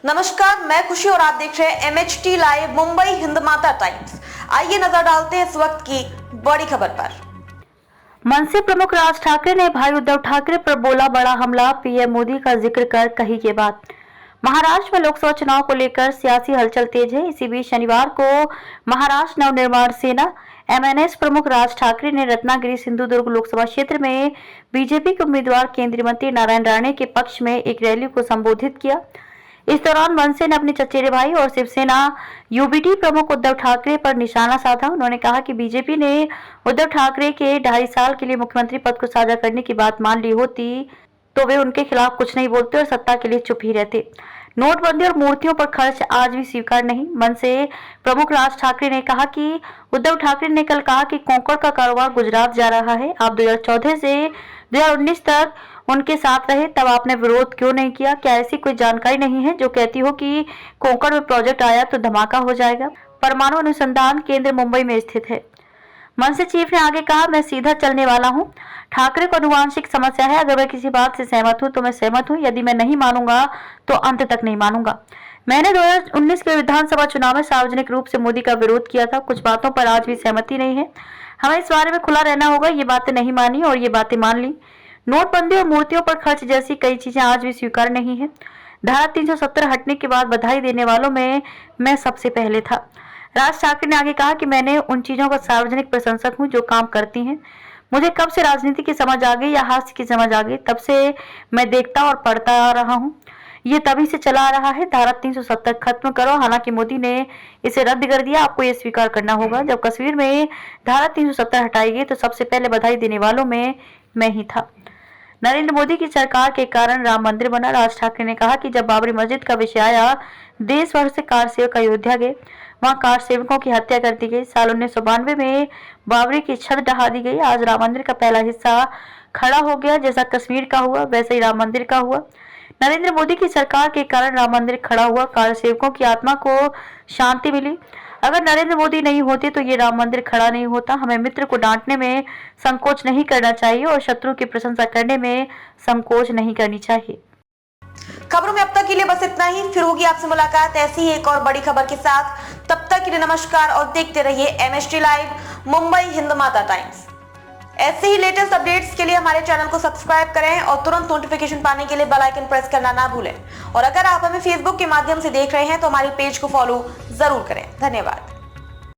नमस्कार, मैं खुशी और आप देख रहे हैं MHT लाइव मुंबई हिंद माता टाइम्स। आइए नजर डालते हैं इस वक्त की बड़ी खबर पर। मनसे प्रमुख राज ठाकरे ने भाई उद्धव ठाकरे पर बोला बड़ा हमला, पीएम मोदी का जिक्र कर कही ये बात। महाराष्ट्र में लोकसभा चुनाव को लेकर सियासी हलचल तेज है। इसी बीच शनिवार को महाराष्ट्र नवनिर्माण सेना MNS प्रमुख राज ठाकरे ने रत्नागिरी सिंधुदुर्ग लोकसभा क्षेत्र में बीजेपी के उम्मीदवार केंद्रीय मंत्री नारायण राणे के पक्ष में एक रैली को संबोधित किया। इस दौरान मनसे ने अपने चचेरे भाई और शिवसेना UBT प्रमुख उद्धव ठाकरे पर निशाना साधा। उन्होंने कहा कि बीजेपी ने उद्धव ठाकरे के 2.5 साल के लिए मुख्यमंत्री पद को साझा करने की बात मान ली होती तो वे उनके खिलाफ कुछ नहीं बोलते और सत्ता के लिए चुप ही रहते। नोटबंदी और मूर्तियों पर खर्च आज भी स्वीकार नहीं। मनसे प्रमुख राज ठाकरे ने कहा कि उद्धव ठाकरे ने कल कहा कि कोंकण का कारोबार गुजरात जा रहा है। आप 2014 से 2019 तक उनके साथ रहे, तब आपने विरोध क्यों नहीं किया? क्या ऐसी कोई जानकारी नहीं है जो कहती हो कि कोंकण में प्रोजेक्ट आया तो धमाका हो जाएगा? परमाणु अनुसंधान केंद्र मुंबई में स्थित है। मनसे चीफ ने आगे कहा, मैं सीधा चलने वाला हूं। ठाकरे को अनुवांशिक समस्या है। अगर मैं किसी बात से सहमत हूं तो मैं सहमत हूं, यदि मैं नहीं मानूंगा तो अंत तक नहीं मानूंगा। मैंने 2019 के विधानसभा चुनाव में सार्वजनिक रूप से मोदी का विरोध किया था। कुछ बातों पर आज भी सहमति नहीं है। हमें इस बारे में खुला रहना होगा। ये बातें नहीं मानी और ये बातें मान ली। नोटबंदी और मूर्तियों पर खर्च जैसी कई चीजें आज भी स्वीकार नहीं है। धारा 370 हटने के बाद बधाई देने वालों में मैं सबसे पहले था। राज ठाकरे ने आगे कहा कि मैंने उन चीजों का सार्वजनिक प्रशंसक हूं जो काम करती हैं। मुझे कब से राजनीति की समझ आ गई या हास्य की समझ आ गई, तब से मैं देखता और पढ़ता आ रहा हूं। ये तभी से चला आ रहा है। धारा 370 खत्म करो। हालांकि मोदी ने इसे रद्द कर दिया। आपको ये स्वीकार करना होगा, जब कश्मीर में धारा 370 हटाई गई तो सबसे पहले बधाई देने वालों में मैं ही था। नरेंद्र मोदी की सरकार के कारण राम मंदिर बना। राज ठाकरे ने कहा कि जब बाबरी मस्जिद का विषय आया, देश भर से कार सेवक अयोध्या गए। वहां कार सेवकों की हत्या कर दी गई। साल 1992 में बाबरी की छत ढहा दी गई। आज राम मंदिर का पहला हिस्सा खड़ा हो गया। जैसा कश्मीर का हुआ वैसे ही राम मंदिर का हुआ। नरेंद्र मोदी की सरकार के कारण राम मंदिर खड़ा हुआ। कार सेवकों की आत्मा को शांति मिली। अगर नरेंद्र मोदी नहीं होते तो ये राम मंदिर खड़ा नहीं होता। हमें मित्र को डांटने में संकोच नहीं करना चाहिए और शत्रु की प्रशंसा करने में संकोच नहीं करनी चाहिए। खबरों में अब तक के लिए बस इतना ही। फिर होगी आपसे मुलाकात ऐसी ही एक और बड़ी खबर के साथ। तब तक के लिए नमस्कार और देखते रहिए MHT लाइव मुंबई हिंद माता टाइम्स। ऐसे ही लेटेस्ट अपडेट्स के लिए हमारे चैनल को सब्सक्राइब करें और तुरंत नोटिफिकेशन पाने के लिए बेल आइकन प्रेस करना ना भूलें। और अगर आप हमें फेसबुक के माध्यम से देख रहे हैं तो हमारे पेज को फॉलो जरूर करें। धन्यवाद।